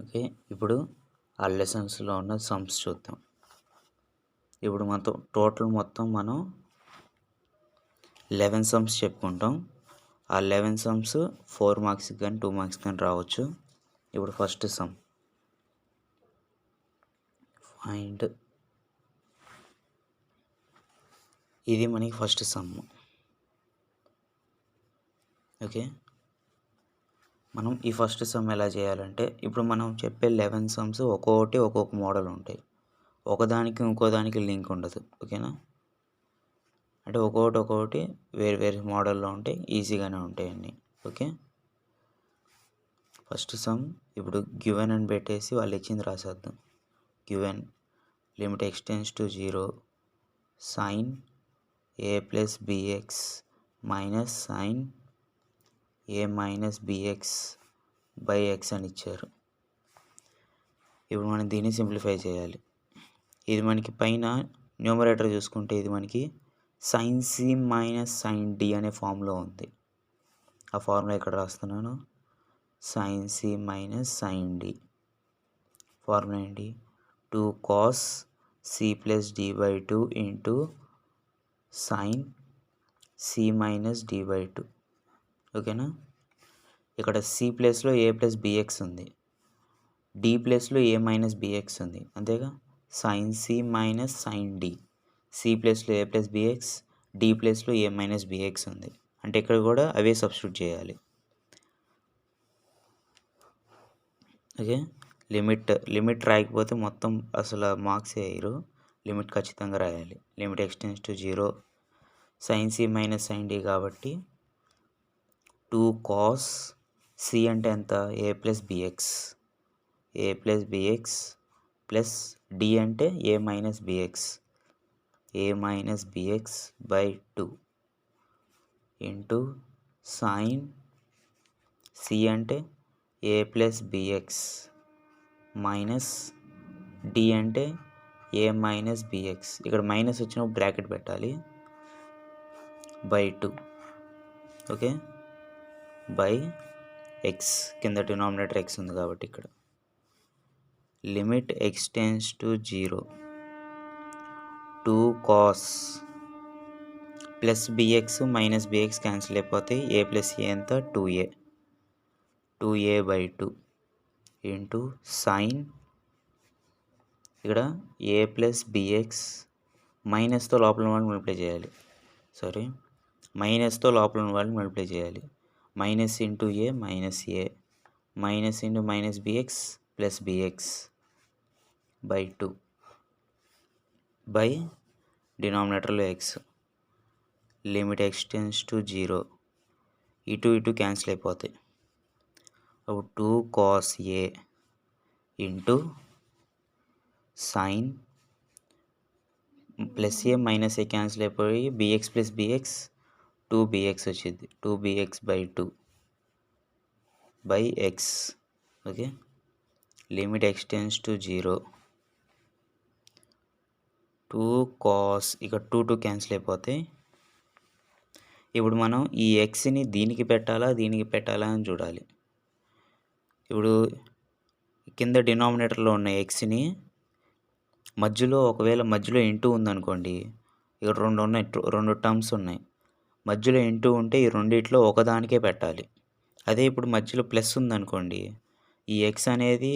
Okay. ఇప్పుడు ఆ లెసన్స్‌లో ఉన్న సమ్స్ చూద్దాం. ఇప్పుడు టోటల్ మొత్తం మనం 11 సమ్స్ చెప్పుకుంటాం. ఆ 11 సమ్స్ 4 మార్క్స్‌కి గాని, 2 మార్క్స్‌కి గాని రావచ్చు. ఇప్పుడు ఫస్ట్ సమ్ ఫైండ్ ఇది మనకి ఫస్ట్ సమ్. ఓకే. మనం ఈ ఫస్ట్ సమ్ ఎలా చేయాలంటే, ఇప్పుడు మనం చెప్పే 11 సమ్స్ ఒక్కొక్కటి ఒక్కొక్క మోడల్ ఉంటాయి. ఒకదానికి ఇంకో దానికి లింక్ ఉండదు. ఓకేనా? అంటే ఒక్కొక్కటి వేరు వేరు మోడల్‌లో ఉంటాయి. ఈజీగానే ఉంటాయి అన్నీ. ఓకే. ఫస్ట్ సమ్ ఇప్పుడు గివెన్ అని పెట్టేసి వాళ్ళు ఇచ్చింది రాసేద్దాం. Given limit x tends to 0 sin a plus bx minus sin a minus bx by x అని ఇచ్చారు. ఇప్పుడు మనం దీన్ని సింప్లిఫై చేయాలి. ఇది మనకి పైన న్యూమరేటర్ చూసుకుంటే ఇది మనకి sin c minus sin d అనే ఫామ్లో ఉంది. ఆ ఫార్ములా ఇక్కడ రాస్తున్నాను. sin c minus sin d formula ఏంటి? 2 cos c plus d by 2 into sin c minus d by 2. ఓకేనా? ఇక్కడ c ప్లేస్లో a ప్లస్ bx ఉంది. d ప్లేస్లో a మైనస్ bx ఉంది. అంతేగా? sin c minus sin d. c ప్లేస్లో a plus bx, d ప్లేస్లో a మైనస్ bx ఉంది. అంటే ఇక్కడ కూడా అవే సబ్స్టిట్యూట్ చేయాలి. ఓకే. లిమిట్ రాయకపోతే మొత్తం అసలు మార్క్స్ వేయరు. లిమిట్ ఖచ్చితంగా రాయాలి. Limit x tends to 0 sin c minus sin d కాబట్టి 2 cos c అంటే ఎంత? a plus bx plus d అంటే a minus bx by 2 into sin c అంటే a plus bx minus d అంటే a మైనస్ bx. ఇక్కడ minus వచ్చినప్పుడు bracket పెట్టాలి. By 2. Okay. By x కింద డినామినేటర్ x ఉంది కాబట్టి ఇక్కడ limit x tends to 0 2 cos plus bx minus bx cancel అయిపోతాయి. a ప్లస్ a ఎంత? 2a బై 2 ఇంటూ సైన్ ఇక్కడ a ప్లస్ bx మైనస్తో లోపల ఉన్న వాళ్ళని మల్టిప్లై చేయాలి. మైనస్తో లోపల ఉన్న వాళ్ళని మల్టిప్లై చేయాలి. Minus into a minus into minus bx plus bx by 2 by డినామినేటర్లో x limit x tends to 0 ఇటు క్యాన్సిల్ అయిపోతాయి. అప్పుడు 2 cos a into sine plus a minus a cancel అయిపోయి bx ప్లస్ bx 2bx వచ్చింది. 2bx by 2 by x. Okay. Limit x tends to 0 2 cos ఇక్కడ 2 cancel అయిపోతాయి. ఇప్పుడు మనం ఈ xని దీనికి పెట్టాలా అని చూడాలి. ఇప్పుడు కింద డినామినేటర్లో ఉన్న xని ఒకవేళ మధ్యలో ఇంటూ ఉందనుకోండి, ఇక్కడ రెండు టర్మ్స్ ఉన్నాయి. మధ్యలో ఇంటూ ఉంటే ఈ రెండిట్లో ఒకదానికే పెట్టాలి. అదే ఇప్పుడు మధ్యలో ప్లస్ ఉందనుకోండి, ఈ x అనేది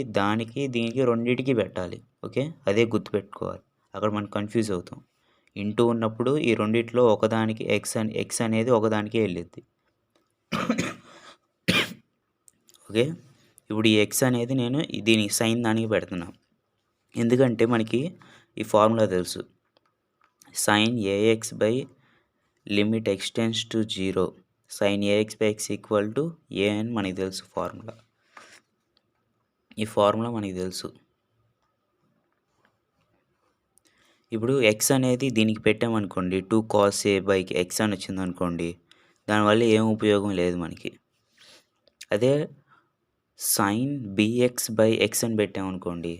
దీనికి రెండింటికి పెట్టాలి. ఓకే. అదే గుర్తుపెట్టుకోవాలి. అక్కడ మనం కన్ఫ్యూజ్ అవుతాం. ఇంటూ ఉన్నప్పుడు ఈ రెండిట్లో ఒకదానికి x అనేది ఒకదానికే వెళ్ళిద్ది. ఓకే. ఇప్పుడు ఈ x అనేది నేను దీనికి సైన్ దానికి పెడుతున్నాను. ఎందుకంటే మనకి ఈ ఫార్ములా తెలుసు. sin ax by limit x tends to 0 sin ax by x equal to a అని మనకి తెలుసు ఫార్ములా. ఈ ఫార్ములా మనకి తెలుసు. ఇప్పుడు x అనేది దీనికి పెట్టామనుకోండి, 2 cos a బై x అని వచ్చిందనుకోండి, దానివల్ల ఏం ఉపయోగం లేదు మనకి. అదే sin bx బై x అని పెట్టామనుకోండి,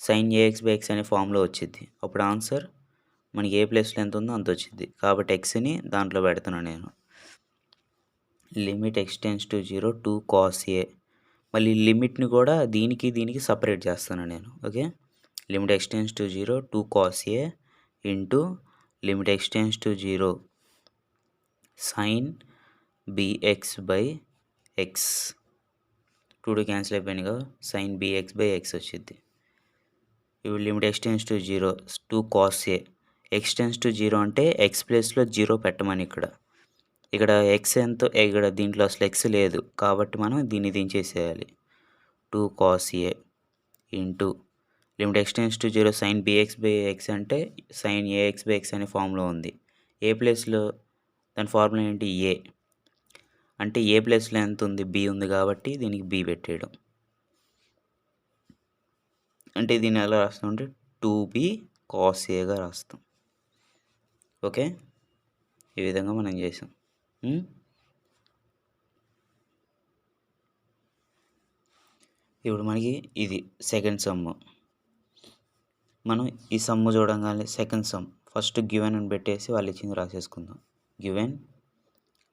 sin ax బై x అనే ఫామ్లో వచ్చింది. అప్పుడు ఆన్సర్ మనకి ఏ ప్లేస్లో ఎంత ఉందో అంత వచ్చింది. కాబట్టి xని దాంట్లో పెడుతున్నాను నేను. Limit x tends to 0 2 cos a మళ్ళీ లిమిట్ని కూడా దీనికి సపరేట్ చేస్తాను నేను. Okay, limit extends to 0 2 cos A into limit extends to 0 sin bx by x. 2 cancel అయిపోయినాయి కదా, sin bx బై ఎక్స్ వచ్చింది. ఇప్పుడు limit extends to 0 2 cos A extends to 0 అంటే ఎక్స్ ప్లేస్లో 0 పెట్టమని ఇక్కడ ఎక్స్ ఎంతో, ఇక్కడ దీంట్లో అసలు ఎక్స్ లేదు కాబట్టి మనం దీన్ని దించేసేయాలి. 2 cos A into limit extends to 0 sin bx by x అంటే sin ax బై ఎక్స్ అనే ఫామ్లో ఉంది. ఏ ప్లేస్లో దాని ఫార్ములా ఏంటి, ఏ అంటే ఏ ప్లేస్లో ఎంత ఉంది, బి ఉంది కాబట్టి దీనికి బి పెట్టేయడం. అంటే దీన్ని ఎలా రాస్తాం అంటే 2b cos Aగా రాస్తాం. ఓకే, ఈ విధంగా మనం చేసాం. ఇప్పుడు మనకి ఇది సెకండ్ సమ్. మనం ఈ సమ్ చూడంగానే సెకండ్ సమ్ ఫస్ట్ గివెన్ అని పెట్టేసి వాళ్ళు ఇచ్చింది రాసేసుకుందాం. Given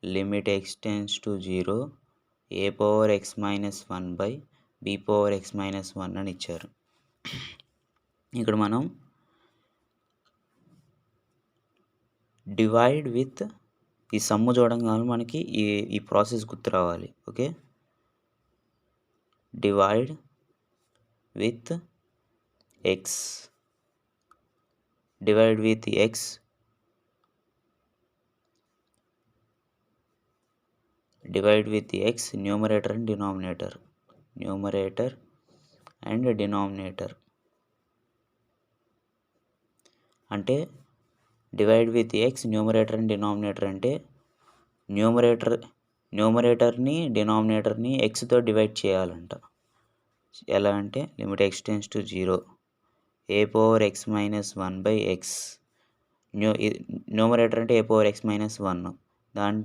limit extends to 0 a power x minus 1 by b power x minus 1 అని ఇచ్చారు. ఇక్కడ మనం డివైడ్ విత్ ఈ సమ్ చూడంగానే మనకి ఈ ప్రాసెస్ గుర్తు రావాలి. Okay, divide with x, divide with x, divide with x numerator and denominator, numerator and denominator. అంటే divide with x numerator and denominator అంటే న్యూమరేటర్ని డినామినేటర్ని ఎక్స్తో డివైడ్ చేయాలంట. ఎలా అంటే limit extends to 0 a power x minus 1 by x. Numerator అంటే a power x minus 1,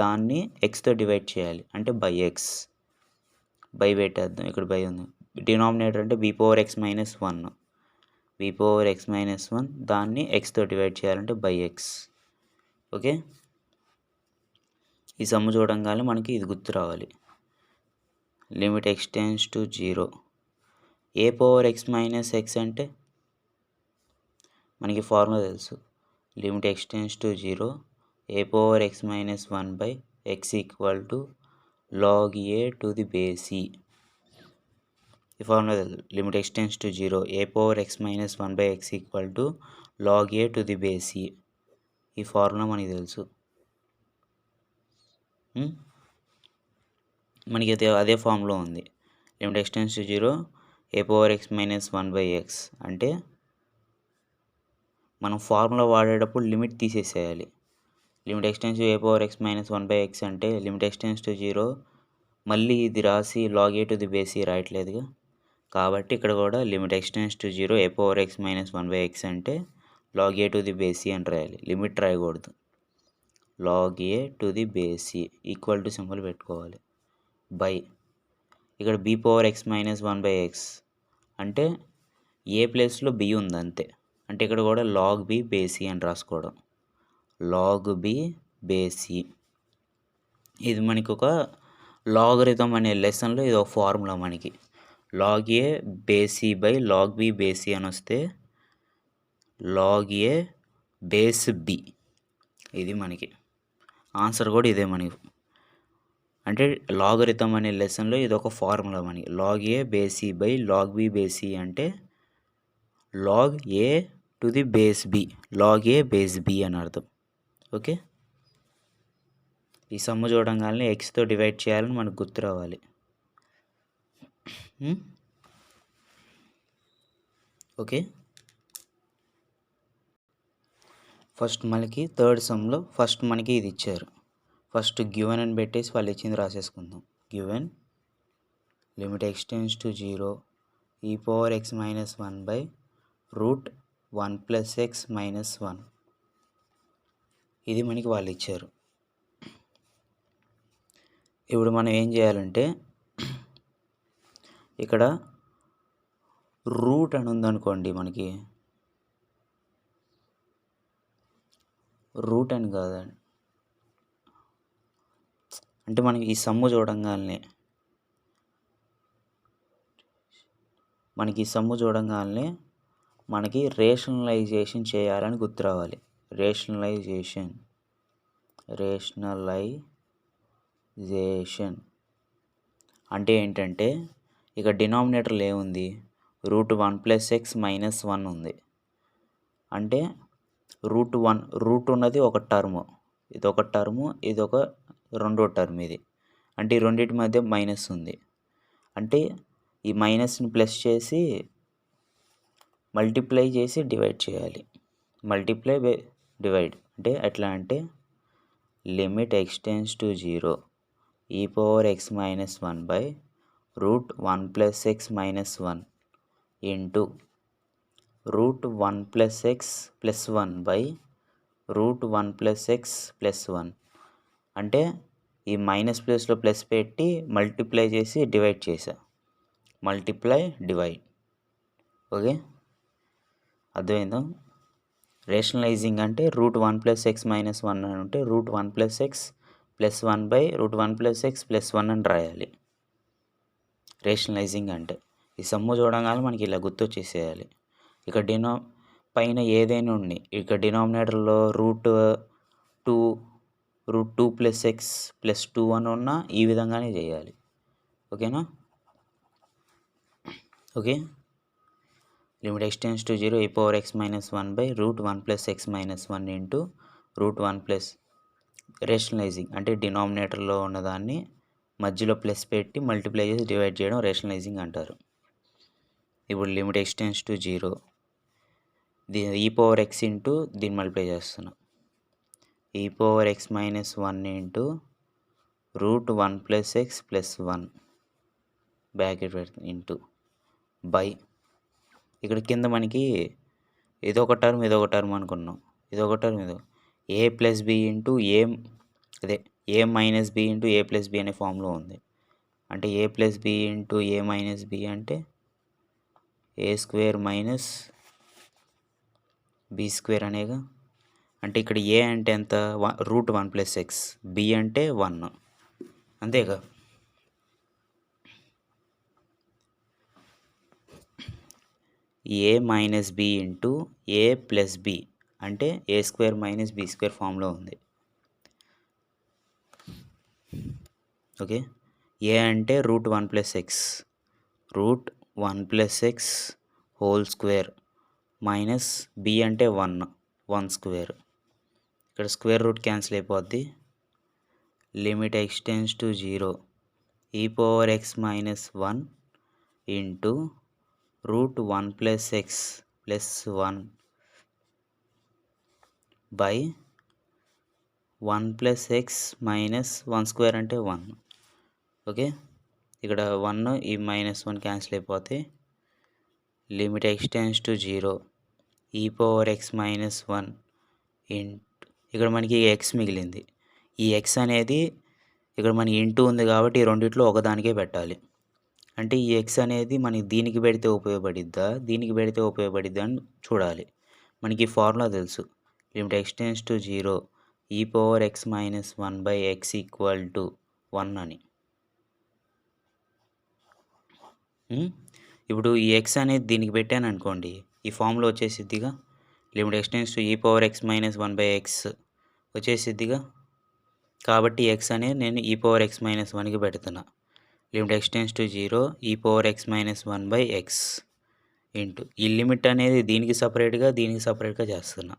దాన్ని ఎక్స్తో డివైడ్ చేయాలి అంటే బై ఎక్స్. బై పెట్టేద్దాం, ఇక్కడ బై ఉంది. డినామినేటర్ అంటే b power x minus 1, b power x minus 1 దాన్ని ఎక్స్తో డివైడ్ చేయాలంటే బై ఎక్స్. ఓకే, ఈ సమ్ చూడంగానే మనకి ఇది గుర్తు రావాలి. Limit extends to 0 a power x minus x అంటే మనకి ఫార్ములా తెలుసు. Limit extends to 0 a power x minus 1 by x equal to log a to the base e. ఈ ఫార్ములా తెలుసు. Limit extends to 0 a power x minus 1 by x equal to log a to the base e. ఈ formula మనకి తెలుసు. మనకి అదే ఫామ్లో ఉంది. Limit extends to 0 a power x minus 1 by x అంటే మనం ఫార్ములా వాడేటప్పుడు లిమిట్ తీసేసేయాలి. Limit extends to a power x minus 1 by x అంటే లిమిట్ ఎక్స్టెండ్స్ టు 0 మళ్ళీ ఇది రాసి log a to the base e రాయట్లేదుగా, కాబట్టి ఇక్కడ కూడా limit extends to 0 a power x minus 1 by x అంటే log a to the base e అని రాయాలి. లిమిట్ రాయకూడదు. log a to the base e equal to symbol పెట్టుకోవాలి. By ఇక్కడ b power x minus 1 by x అంటే a ప్లేస్లో b ఉంది అంతే. అంటే ఇక్కడ కూడా log b బేస్ e అని రాసుకోవడం. log b బేస్ e ఇది మనకి ఒక లాగరిథం అనే లెసన్లో ఇది ఒక ఫార్ములా మనకి. log a base e by log b base e అని వస్తే log a బేస్ b. ఇది మనకి ఆన్సర్ కూడా ఇదే మనకి. అంటే లాగరిథం అనే లెసన్లో ఇది ఒక ఫార్ములా మనకి. log a base e by log b base e అంటే log a to the base b, log a base b అని అర్థం. ఓకే, ఈ సమ్ చూడంగానే ఎక్స్తో డివైడ్ చేయాలని మనకు గుర్తు రావాలి. ఓకే, ఫస్ట్ మనకి థర్డ్ సమ్లో ఫస్ట్ మనకి ఇది ఇచ్చారు. ఫస్ట్ గివెన్ అని పెట్టేసి వాళ్ళు ఇచ్చింది రాసేసుకుందాం. Given limit extends to 0 e power x minus 1 by root 1 plus x minus 1. ఇది మనకి వాళ్ళు ఇచ్చారు. ఇప్పుడు మనం ఏం చేయాలంటే ఇక్కడ రూట్ అని ఉందనుకోండి, మనకి రూట్ అని కాదండి, అంటే మనకి ఈ సమ్ము చూడంగానే మనకి సమ్ము చూడంగానే మనకి రేషనలైజేషన్ చేయాలని గుర్తు రావాలి. రేషనలైజేషన్ అంటే ఏంటంటే ఇక డినామినేటర్లో ఏముంది, √1 + x - 1 ఉంది. అంటే రూట్ ఉన్నది ఒక టర్ము, ఇది ఒక టర్ము, ఇది ఒక రెండో టర్మ్ ఇది. అంటే ఈ రెండింటి మధ్య మైనస్ ఉంది. అంటే ఈ మైనస్ని ప్లస్ చేసి మల్టిప్లై చేసి డివైడ్ చేయాలి. మల్టిప్లై బై డివైడ్ అంటే ఎట్లా అంటే limit x → 0 e⁻x - 1 by √1 + x - 1 into √1 + x + 1 by √1 + x + 1. అంటే ఈ మైనస్ ప్లేస్లో ప్లస్ పెట్టి మల్టిప్లై చేసి డివైడ్ చేసా. Multiply divide. ఓకే, అర్థమైందా? రేషనలైజింగ్ అంటే √1 + x - 1 అని ఉంటే √1 + x + 1 బై √1 + x + 1 అని రాయాలి. రేషనలైజింగ్ అంటే ఈ సమ్ము చూడగానే మనకి ఇలా గుర్తొచ్చేసేయాలి. ఇక పైన ఏదైనా ఉండి ఇక డినామినేటర్లో √2 + x + 2 అని ఉన్నా ఈ విధంగానే చేయాలి. ఓకేనా? Okay, limit x → 0 e⁻x - 1 by √1 + x - 1 into √1 rationalising అంటే డినామినేటర్లో ఉన్నదాన్ని మధ్యలో ప్లస్ పెట్టి మల్టిప్లై చేసి డివైడ్ చేయడం రేషనలైజింగ్ అంటారు. ఇప్పుడు లిమిట్ x → 0 e⁻x ఇంటూ దీన్ని మల్టిప్లై చేస్తున్నాం. e⁻x - 1 ఇంటూ √1 + x + 1 బ్రాకెట్ పెడుతుంది ఇంటూ బై ఇక్కడ కింద మనకి ఇదొక టర్మ్ ఇదొక టర్మ్ అనుకున్నాం. ఇదొక term a + b into a - b into a + b అనే ఫామ్లో ఉంది. అంటే a + b into a - b అంటే a² - b² అనేగా. అంటే ఇక్కడ a అంటే ఎంత, √1 + x, b అంటే 1 అంతేగా. a - b into a + b అంటే a² - b² ఫామ్లో ఉంది. ఓకే, a అంటే √1 + x, √1 + x whole square minus b అంటే 1² ఇక్కడ స్క్వేర్ రూట్ క్యాన్సిల్ అయిపోద్ది. Limit x → 0 e⁻x - 1 into √1 + x + 1 by 1 + x - 1² అంటే 1. ఓకే, ఇక్కడ 1 ఈ -1 క్యాన్సిల్ అయిపోతే లిమిట్ x → 0 e⁻x - 1 ఇక్కడ మనకి x మిగిలింది. ఈ x అనేది ఇక్కడ మనకి ఇంటూ ఉంది కాబట్టి ఈ రెండిట్లో ఒకదానికే పెట్టాలి. అంటే ఈ x అనేది మనకి దీనికి పెడితే ఉపయోగపడిద్దా దీనికి పెడితే ఉపయోగపడిద్దా అని చూడాలి. మనకి ఈ ఫార్ములా తెలుసు. Limit x → 0 e⁻x - 1 by x = 1 అని. ఇప్పుడు ఈ x అనేది దీనికి పెట్టాను అనుకోండి, ఈ ఫామ్లో వచ్చేసిద్దిగా. లిమిట్ x → e⁻x - 1 బై x వచ్చేసిద్దిగా. కాబట్టి x అనేది నేను e⁻x - 1కి పెడుతున్నా. లిమిట్ x → 0 e⁻x - 1 by x into ఈ లిమిట్ అనేది దీనికి సపరేట్గా దీనికి సపరేట్గా చేస్తున్నా.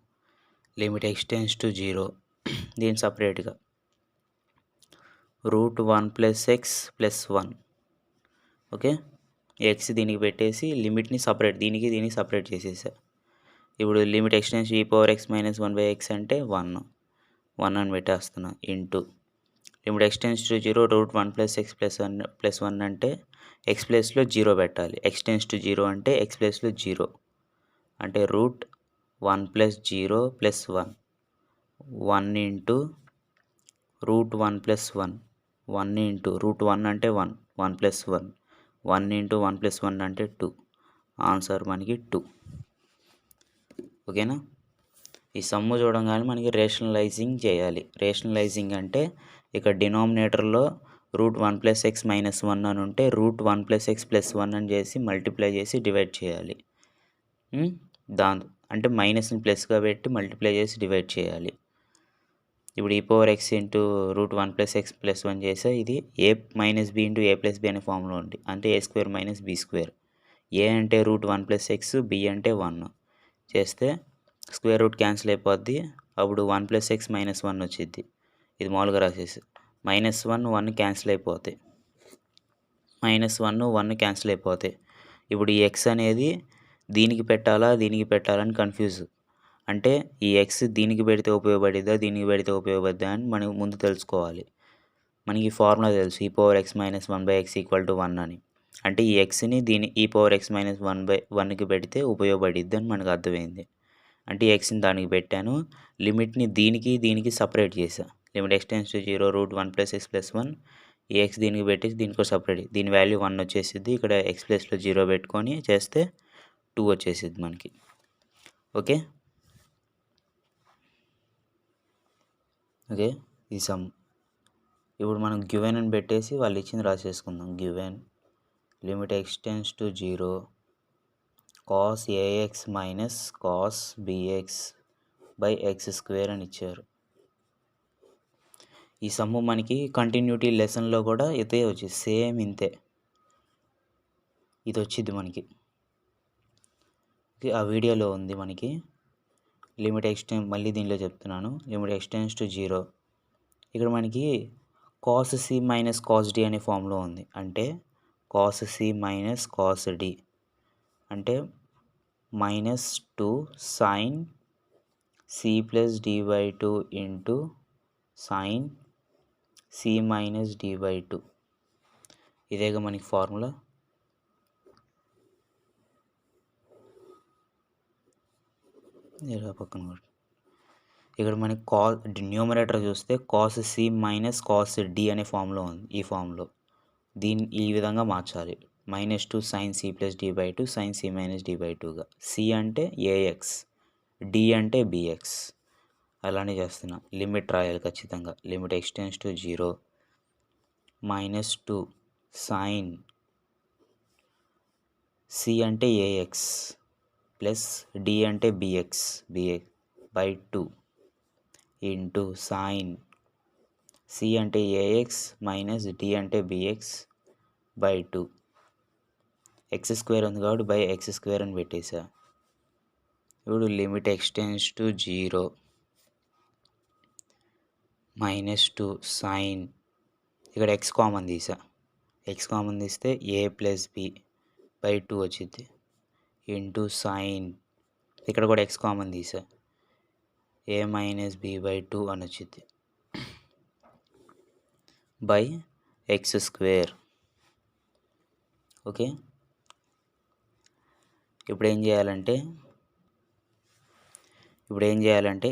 లిమిట్ x → 0 దీనికి సపరేట్గా √1 + x + 1. ఓకే, x దీనికి పెట్టేసి లిమిట్ని సపరేట్ దీనికి సపరేట్ చేసేసా. ఇప్పుడు limit x → e⁻x - 1 by x అంటే 1 అని పెట్టేస్తున్నా ఇంటూ లిమిట్ x → 0 √1 + x + 1 అంటే x ప్లేస్లో 0 పెట్టాలి. x → 0 అంటే x ప్లేస్లో 0 అంటే √1 + 0 + 1 1 ఇంటూ √1 + 1 1 ఇంటూ √1 అంటే 1 1 + 1 1 ఇంటూ 1 + 1 అంటే 2. ఆన్సర్ మనకి 2. ఓకేనా? ఈ సమ్ము చూడంగానే మనకి రేషనలైజింగ్ చేయాలి. రేషనలైజింగ్ అంటే ఇక డినామినేటర్లో రూట్ 1 ప్లస్ ఎక్స్ మైనస్ 1 అని ఉంటే రూట్ 1 ప్లస్ ఎక్స్ ప్లస్ 1 అని చేసి మల్టిప్లై చేసి డివైడ్ చేయాలి. అంటే మైనస్ని ప్లస్గా పెట్టి మల్టిప్లై చేసి డివైడ్ చేయాలి. ఇప్పుడు ఈ power X into root 1 plus x plus 1 చేస్తే ఇది ఏ మైనస్ బి ఇంటూ ఏ ప్లస్ బి అనే ఫామ్లో ఉంది. అంటే a square minus b square. ఏ అంటే రూట్ 1 ప్లస్ ఎక్స్, బి అంటే 1 చేస్తే స్క్వేర్ రూట్ క్యాన్సిల్ అయిపోద్ది. అప్పుడు 1 ప్లస్ ఎక్స్ మైనస్ 1 వచ్చింది. ఇది మామూలుగా రాసేసి -1 1 క్యాన్సిల్ అయిపోతాయి. -1 1 క్యాన్సిల్ అయిపోతాయి. ఇప్పుడు ఈ ఎక్స్ అనేది దీనికి పెట్టాలా అని కన్ఫ్యూజ్. అంటే ఈ ఎక్స్ దీనికి పెడితే ఉపయోగపడిద్దా దీనికి పెడితే ఉపయోగపడిద్దా అని మనం ముందు తెలుసుకోవాలి. మనకి ఫార్ములా తెలుసు ఈ పవర్ ఎక్స్ మైనస్ 1/x = 1 అని. అంటే ఈ ఎక్స్ని ఈ పవర్ ఎక్స్ మైనస్ 1/1కి పెడితే ఉపయోగపడిద్ది అని మనకు అర్థమైంది. అంటే ఈ ఎక్స్ని దానికి పెట్టాను, లిమిట్ని దీనికి సపరేట్ చేసా. Limit x → 0 root 1 plus x plus 1 ఈ ఎక్స్ దీనికి పెట్టేసి దీనికో సపరేట్, దీని వాల్యూ 1 వచ్చేసిద్ది. ఇక్కడ ఎక్స్ ప్లస్లో 0 పెట్టుకొని చేస్తే 2 వచ్చేసిద్ది మనకి. ఓకే ఈ సమ్. ఇప్పుడు మనం గివెన్ అని పెట్టేసి వాళ్ళు ఇచ్చింది రాసేసుకుందాం. Given limit x → 0 cos ax minus cos bx/x² అని ఇచ్చారు. ఈ సమ్ము మనకి కంటిన్యూటీ లెసన్లో కూడా ఇదే వచ్చింది, సేమ్ ఇంతే ఇది వచ్చింది మనకి. ఆ వీడియోలో ఉంది మనకి. లిమిట్ x మళ్ళీ దీనిలో చెప్తున్నాను. లిమిట్ x → 0 ఇక్కడ మనకి cos c minus cos d అనే ఫామ్లో ఉంది. అంటే cos c minus cos d అంటే -2 sin c + d/2 into sin c minus d/2. ఇదేగా మనకి ఫార్ములా. పక్కన ఇక్కడ మనకి న్యూమరేటర్ చూస్తే cos c minus cos d అనే ఫామ్లో ఉంది. ఈ ఫామ్లో ఈ విధంగా మార్చాలి. -2 sin c + d/2 sin c minus d/2గా. c అంటే ax, d అంటే bx. అలానే చేస్తున్నా. లిమిట్ రాయాలి ఖచ్చితంగా. లిమిట్ x → 0 -2 sin c అంటే ax ప్లస్ d అంటే bx/2 ఇంటూ sin c అంటే ax మైనస్ d అంటే bx/2. x² ఉంది కాబట్టి x² అని పెట్టేసా. ఇప్పుడు లిమిట్ x → 0 -2 sin ఇక్కడ x కామన్ తీసా. x కామన్ తీస్తే a + b/2 వచ్చింది ఇంటూ sin ఇక్కడ కూడా x కామన్ తీసా a - b/2 అని వచ్చింది x². ఓకే ఇప్పుడు ఏం చేయాలంటే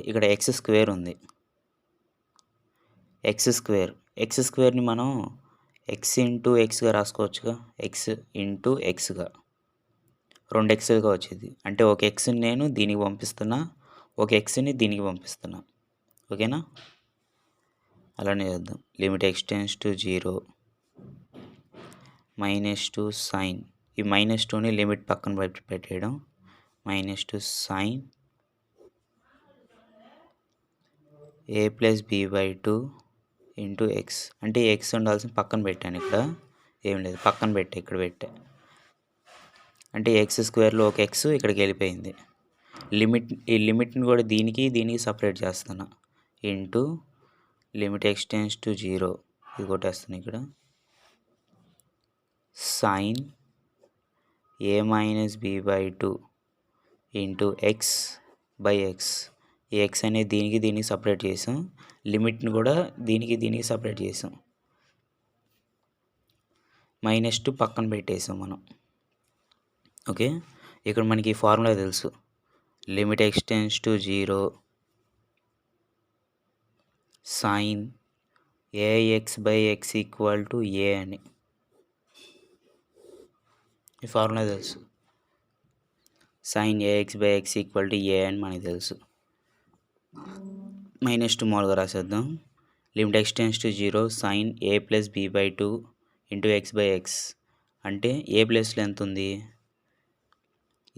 ఇక్కడ x² ఉంది. x²ని మనం x ఇంటూ xగా రాసుకోవచ్చుగా. x ఇంటూ xగా 2 xలుగా వచ్చింది. అంటే ఒక xని నేను దీనికి పంపిస్తున్నా, ఒక xని దీనికి పంపిస్తున్నా. ఓకేనా. అలానే చేద్దాం. లిమిట్ x → 0 -2 sin ఈ -2ని లిమిట్ పక్కన పెట్టేయడం. -2 sin a + b/2 into x అంటే x ఉండాల్సిన పక్కన పెట్టాను. ఇక్కడ ఏం లేదు, పక్కన ఇక్కడ పెట్టా. అంటే x²లో ఒక x ఇక్కడికి వెళ్ళిపోయింది. ఈ లిమిట్ని కూడా దీనికి సపరేట్ చేస్తున్నా. ఇంటూ లిమిట్ x → 0 ఇది కొట్టేస్తున్నా ఇక్కడ. sin a - b/2 into x/x. ఈ x అనేది దీనికి సపరేట్ చేసాం. లిమిట్ని కూడా దీనికి సపరేట్ చేసాం. -2 పక్కన పెట్టేసాం మనం. ఓకే ఇక్కడ మనకి ఫార్ములా తెలుసు. Limit x → 0 sin ax/x = a అని ఈ ఫార్ములా తెలుసు. sin ax/x = a అని మనకి తెలుసు. -2 మామూలుగా రాసేద్దాం. Limit x tends to 0 sine a plus b by 2 into x by x అంటే ఏ ప్లేస్లో ఎంత ఉంది,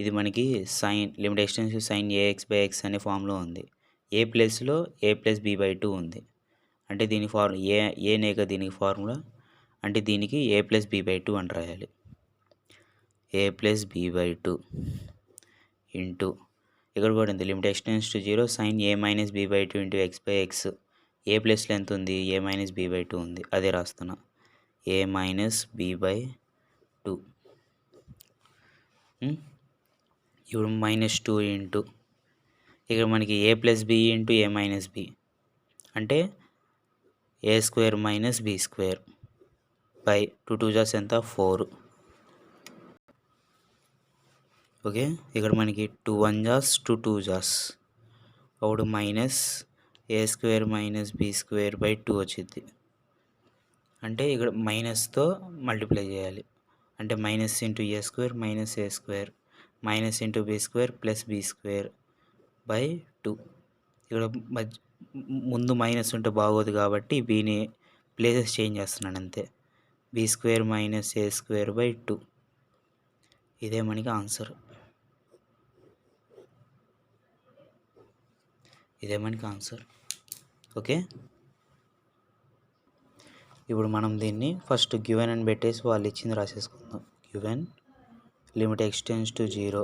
ఇది మనకి sine limit x tends to sine a x by x అనే ఫామ్లో ఉంది. ఏ ప్లేస్లో ఏ ప్లస్ బి బై 2 ఉంది అంటే దీని ఏనేక దీనికి ఫార్ములా అంటే దీనికి ఏ ప్లస్ బి బై 2 అని రాయాలి. A plus b by 2 into ఇక్కడ కూడా ఉంది limit x tends to 0 sine a minus b by 2 into x by x. A ప్లేస్లో ఎంత ఉంది, ఏ మైనస్ బి బై 2 ఉంది, అదే రాస్తున్నా ఏ మైనస్ బి బై 2. ఇప్పుడు -2 ఇంటూ ఇక్కడ మనకి a plus b into a minus b అంటే a square minus b square by 2 2 జాస్ ఎంత 4. ఓకే, ఇక్కడ మనకి 2 1 జాస్ 2 2 జాస్ అప్పుడు minus A square minus b square by 2 వచ్చింది. అంటే ఇక్కడ మైనస్తో మల్టిప్లై చేయాలి అంటే minus into a square minus A square minus into b square plus b square by 2. ఇక్కడ ముందు మైనస్ ఉంటే బాగోదు కాబట్టి బీని ప్లేసెస్ చేంజ్ చేస్తున్నాను అంతే. B square minus A square by 2 ఇదే మనకి ఆన్సర్. ఓకే, ఇప్పుడు మనం దీన్ని ఫస్ట్ గివెన్ అని పెట్టేసి వాళ్ళు ఇచ్చింది రాసేసుకుందాం. Given limit x tends to 0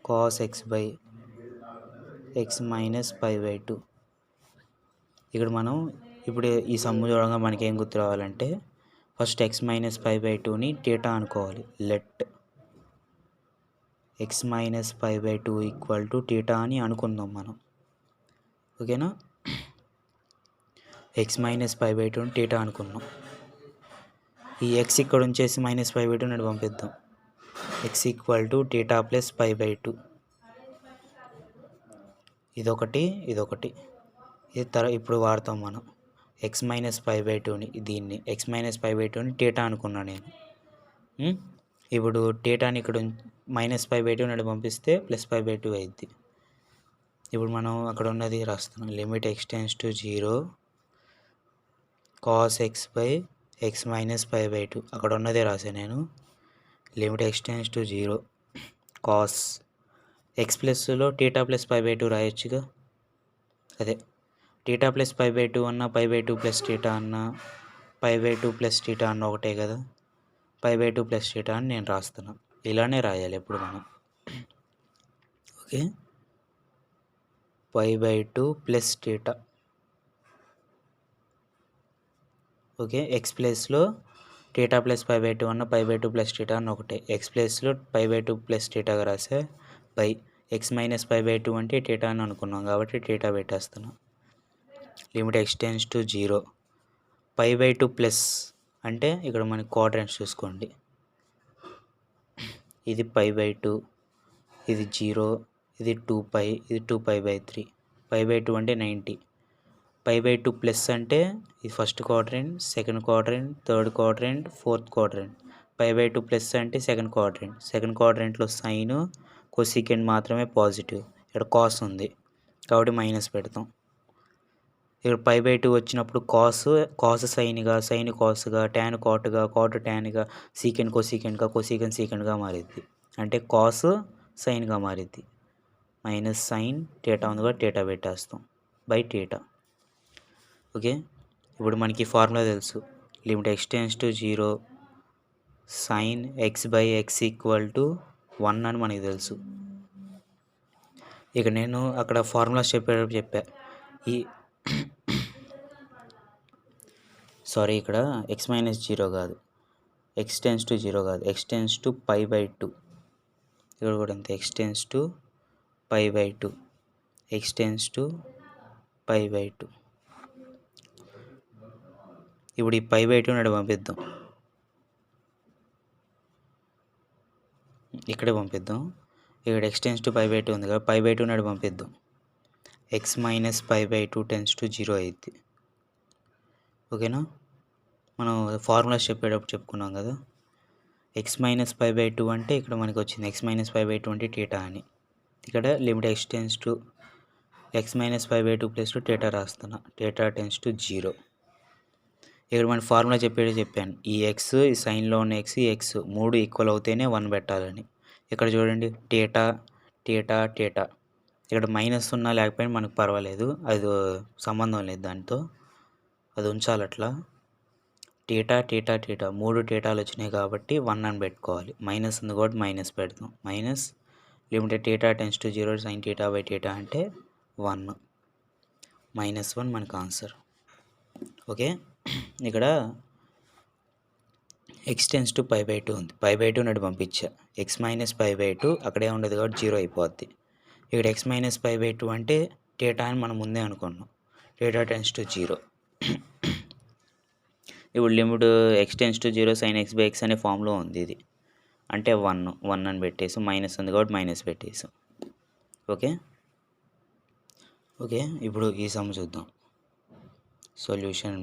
cos x by x minus pi by 2. ఇక్కడ మనం ఇప్పుడు ఈ సమ్ము చూడగా మనకి ఏం గుర్తు రావాలంటే first x minus pi by 2ని థీటా అనుకోవాలి. Let x minus pi by 2 equal to theta అని అనుకుందాం మనం. ఓకేనా, x minus pi by 2 theta అనుకున్నాం. ఈ ఎక్స్ ఇక్కడ ఉంచేసి మైనస్ పై బై 2 నడు పంపిద్దాం. X equal to theta plus pi by 2. ఇదొకటి ఇది ఇప్పుడు వాడతాం మనం ఎక్స్ మైనస్ పై బై 2ని దీన్ని ఎక్స్ మైనస్ పై బై 2ని థీటా అనుకున్నాను నేను. ఇప్పుడు థీటాని ఇక్కడ మైనస్ పై బై 2 నడు పంపిస్తే ప్లస్ పై బై 2 అయింది. ఇప్పుడు మనం అక్కడ ఉన్నది రాస్తున్నాం limit x tends to 0 cos x by x minus pi by 2 అక్కడ ఉన్నదే రాసాను నేను. Limit x tends to 0 cos x ప్లస్లో థీటా ప్లస్ పై బై 2 రాయొచ్చుగా. అదే థీటా ప్లస్ పై బై 2 అన్న పై బై 2 ప్లస్ థీటా అన్న పై బై 2 ప్లస్ థీటా అన్న ఒకటే కదా. పై బై 2 ప్లస్ థీటా అని నేను రాస్తున్నాను. ఇలానే రాయాలి ఎప్పుడు మనం. Okay, pi by 2 plus theta. Okay, x ప్లేస్లో థీటా ప్లస్ పై బై 2 అన్న పై బై 2 ప్లస్ థీటా అన్న ఒకటే. ఎక్స్ ప్లేస్లో పై బై 2 ప్లస్ థీటాగా రాసే by x minus pi by 2 అంటే థీటా అని అనుకున్నాం కాబట్టి థీటా పెట్టేస్తున్నాం. Limit x tends to 0 pi by 2 plus అంటే ఇక్కడ మనకి క్వాడ్రంట్స్ చూసుకోండి. ఇది పై బై 2, ఇది 0, ఇది 2π, ఇది 2π బై 3. పై బై 2 అంటే 90. పై బై 2 ప్లస్ అంటే ఇది first quadrant, second quadrant, third quadrant, fourth quadrant. Pi by 2 plus అంటే సెకండ్ క్వాడ్రంట్. సెకండ్ క్వాడ్రంట్లో సైన్ కొసీకెంట్ మాత్రమే పాజిటివ్. ఇక్కడ కాస్ ఉంది కాబట్టి మైనస్ పెడతాం. ఇక్కడ పై బై 2 వచ్చినప్పుడు కాస్ సైన్గా, సైన్ కాస్గా, ట్యాన్ కాట్గా, కాట్ ట్యాన్గా, సీకెంట్ కొసీకెంట్గా, కొసీకెంట్ సీకెంట్గా మారిద్ది. అంటే కాస్ సైన్గా మారిద్ది. మైనస్ సైన్ థీటా ఉందిగా థీటా పెట్టేస్తాం బై థీటా. ఓకే, ఇప్పుడు మనకి ఫార్ములా తెలుసు. Limit x tends to 0 sign X by x equal to 1 అని మనకి తెలుసు. ఇక నేను అక్కడ ఫార్ములాస్ చెప్పేటప్పుడు చెప్పా. ఇక్కడ ఎక్స్ మైనస్ 0 కాదు, ఎక్స్టెన్స్ టు 0 కాదు, ఎక్స్టెన్స్ టు పై బై 2. ఇక్కడ కూడా అంతే, extends to pi by 2, extends to pi by 2. ఇప్పుడు ఈ పై బై 2 నాడు పంపిద్దాం. ఇక్కడే పంపిద్దాం. ఇక్కడ ఎక్స్టెన్స్ టు పై బై 2 ఉంది కదా, పై బై 2 నాడు పంపిద్దాం. X minus pi by 2 tends to 0 అయింది. ఓకేనా, మనం ఫార్ములాస్ చెప్పేటప్పుడు చెప్పుకున్నాం కదా. ఎక్స్ మైనస్ పై బై 2 అంటే ఇక్కడ మనకి వచ్చింది ఎక్స్ మైనస్ పై బై 2 అంటే థీటా అని. ఇక్కడ limit x tends to X minus 5/2 ప్లేస్లో థీటా రాస్తున్నా. Theta tense to 0. ఇక్కడ మన ఫార్ములా చెప్పాను. ఈ ఎక్స్, ఈ సైన్లో ఉన్న ఎక్స్, ఈ ఎక్స్ 3 ఈక్వల్ అవుతేనే 1 పెట్టాలని. ఇక్కడ చూడండి థీటా థీటా థీటా. ఇక్కడ మైనస్ ఉన్నా లేకపోయినా మనకు పర్వాలేదు, అది సంబంధం లేదు దాంతో, అది ఉంచాలి అట్లా. థీటా థీటా థీటా 3 థీటాలు వచ్చినాయి కాబట్టి 1 అని పెట్టుకోవాలి. మైనస్ ఉంది కాబట్టి మైనస్ పెడతాం. Minus limit theta tense to 0 sine theta by theta అంటే 1. -1 మనకు ఆన్సర్. ఓకే, ఇక్కడ ఎక్స్ టెన్స్ టు 5/2 ఉంది. 5/2 నటు పంపించా. ఎక్స్ మైనస్ 5/2 అక్కడే ఉండదు కాబట్టి 0 అయిపోద్ది. ఇక్కడ ఎక్స్ మైనస్ 5/2 అంటే థీటా అని మనం ముందే అనుకున్నాం. Theta tense to 0. ఇప్పుడు limit x tends to 0 sign X by x అనే ఫామ్లో ఉంది ఇది. అంటే 1 అని పెట్టేసి, మైనస్ ఉంది కాబట్టి మైనస్ పెట్టేసాం. ఓకే, ఇప్పుడు ఈ సమ్ చూద్దాం. సొల్యూషన్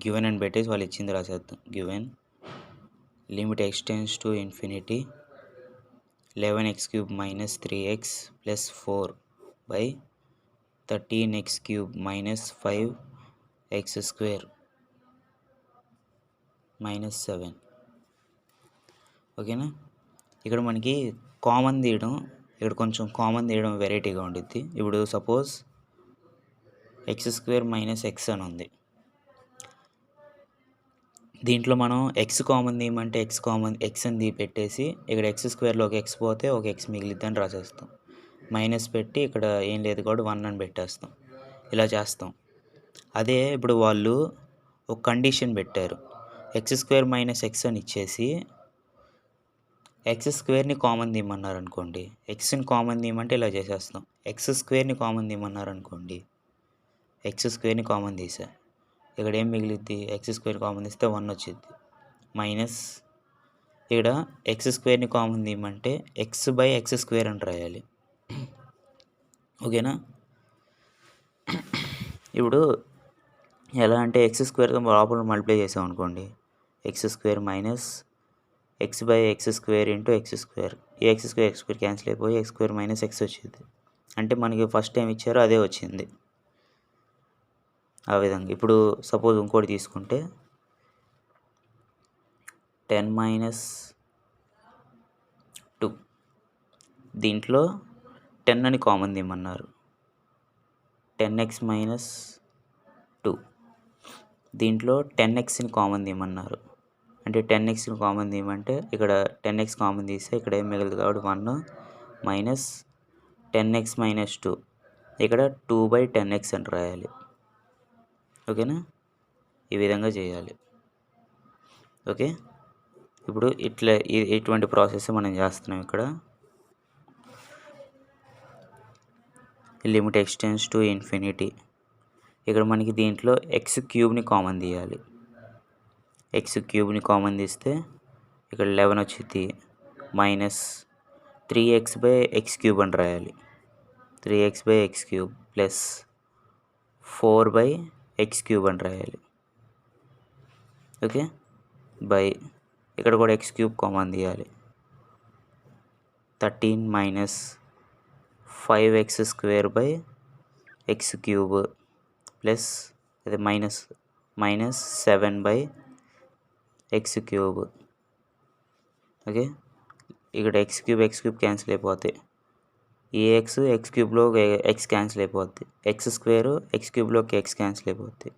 గివెన్ అని పెట్టేసి వాళ్ళు ఇచ్చింది రాసేద్దాం. Given limit x tends to infinity 11x³ - 3x + 4/13x³ - 5x² - 7. ఓకేనా. ఇక్కడ మనకి కామన్ తీయడం, ఇక్కడ కొంచెం కామన్ తీయడం వెరైటీగా ఉండిద్ది. ఇప్పుడు సపోజ్ x² - x అని ఉంది. దీంట్లో మనం ఎక్స్ కామన్ తీయమంటే ఎక్స్ అని పెట్టేసి ఇక్కడ x² ఒక ఎక్స్ పోతే ఒక ఎక్స్ మిగిలిద్దని రాసేస్తాం. మైనస్ పెట్టి ఇక్కడ ఏం లేదు కాబట్టి 1 అని పెట్టేస్తాం. ఇలా చేస్తాం. అదే ఇప్పుడు వాళ్ళు ఒక కండిషన్ పెట్టారు. x² - x అని ఇచ్చేసి x²ని కామన్ తీయమన్నారు అనుకోండి. ఎక్స్ని కామన్ తీయమంటే ఇలా చేసేస్తాం. x²ని కామన్ తీయమన్నారు అనుకోండి. x²ని కామన్ తీసా, ఇక్కడ ఏం మిగిలిద్ది? x² కామన్ తీస్తే 1 వచ్చింది. మైనస్ ఇక్కడ x²ని కామన్ తీయమంటే x/x² అని రాయాలి. ఓకేనా. ఇప్పుడు ఎలా అంటే x² లోపల మల్టిప్లై చేసాం అనుకోండి. x² - x/x² × x². ఈ x² క్యాన్సిల్ అయిపోయి x² - x వచ్చింది. అంటే మనకి ఫస్ట్ టైం ఇచ్చారో అదే వచ్చింది. ఆ విధంగా. ఇప్పుడు సపోజ్ ఇంకోటి తీసుకుంటే 10 - 2. దీంట్లో 10 అని కామన్ తీయమన్నారు. 10x - 2. దీంట్లో 10xని కామన్ తీయమన్నారు. అంటే 10xని కామన్ తీయమంటే ఇక్కడ 10x కామన్ తీస్తే ఇక్కడ ఏం మిగలదు కాబట్టి 1 మైనస్ 10x - 2. ఇక్కడ 2/10x అని రాయాలి. ఓకేనా. ఈ విధంగా చేయాలి. ఓకే, ఇప్పుడు ఇటువంటి ప్రాసెస్ మనం చేస్తున్నాం. ఇక్కడ limit x tends to infinity. ఇక్కడ మనకి దీంట్లో x³ కామన్ తీయాలి. x³ కామన్ తీస్తే ఇక్కడ 11 వచ్చింది. మైనస్ 3x/x³ అని రాయాలి. 3x/x³ ప్లస్ 4/x³ అని రాయాలి. ఓకే, బై ఇక్కడ కూడా x³ కామన్ తీయాలి. 13 - 5x² ప్లస్ అది మైనస్ 7/x³. ఓకే, ఇక్కడ x³ క్యాన్సిల్ అయిపోతాయి. ఈ x³ x క్యాన్సిల్ అయిపోద్ది. x² x³ x క్యాన్సిల్ అయిపోద్ది.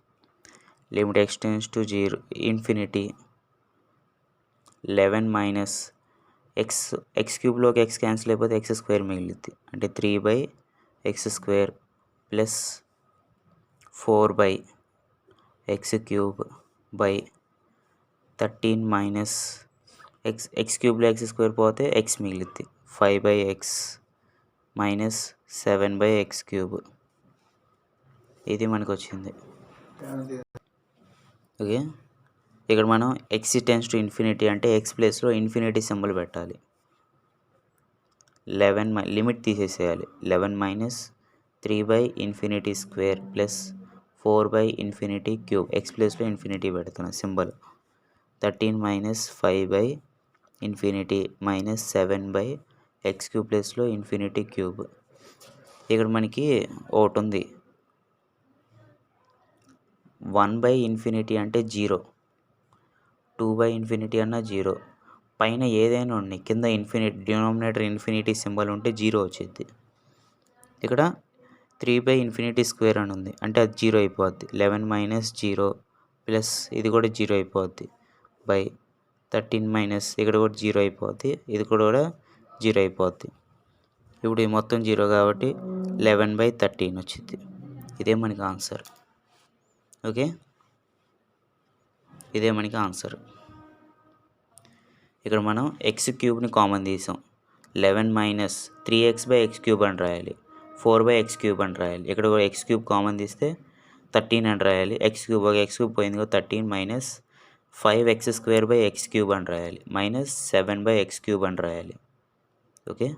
Limit x tends to 0 infinity 11 - x³ x cancel అయిపోతే x² మిగిలిద్ది. అంటే 3/x² plus 4/x³ by 13 - x³ x² పోతే x మిగిలిద్ది. 5/x minus 7/x³. ఇది మనకు వచ్చింది. ఓకే, ఇక్కడ మనం x టెన్స్ టు ఇన్ఫినిటీ అంటే x ప్లేస్లో ఇన్ఫినిటీ సింబల్ పెట్టాలి. 11 లిమిట్ తీసేసేయాలి. 11 - 3/∞² ప్లస్ 4/∞³ x ప్లేస్లో ఇన్ఫినిటీ పెడుతున్నా సింబల్. 13 - 5/∞ - 7/x³ ప్లేస్లో ఇన్ఫినిటీ క్యూబ్. ఇక్కడ మనకి ఒకటి ఉంది 1/∞ అంటే 0, 2/∞ అన్న 0. పైన ఏదైనా ఉన్నాయి కింద డినామినేటర్ ఇన్ఫినిటీ సింబల్ ఉంటే 0 వచ్చింది. ఇక్కడ 3/∞² అని ఉంది అంటే అది 0 అయిపోద్ది. 11 - 0 ప్లస్ ఇది కూడా 0 అయిపోద్ది. బై 13 - ఇక్కడ కూడా 0 అయిపోద్ది. ఇది కూడా 0 అయిపోద్ది. ఇప్పుడు ఈ మొత్తం 0 కాబట్టి 11/13 వచ్చింది. ఇదే మనకి ఆన్సర్. ఓకే, ఇదే మనకి ఆన్సర్. ఇక్కడ మనం x³ కామన్ తీసాం. 11 - 3x/x³ అని రాయాలి. 4/x³ అని రాయాలి. ఇక్కడ కూడా x³ కామన్ తీస్తే 13 అని రాయాలి. x³ పోయింది కదా, 13 - 5x² అని రాయాలి. -7/x³ అని రాయాలి. ఓకే.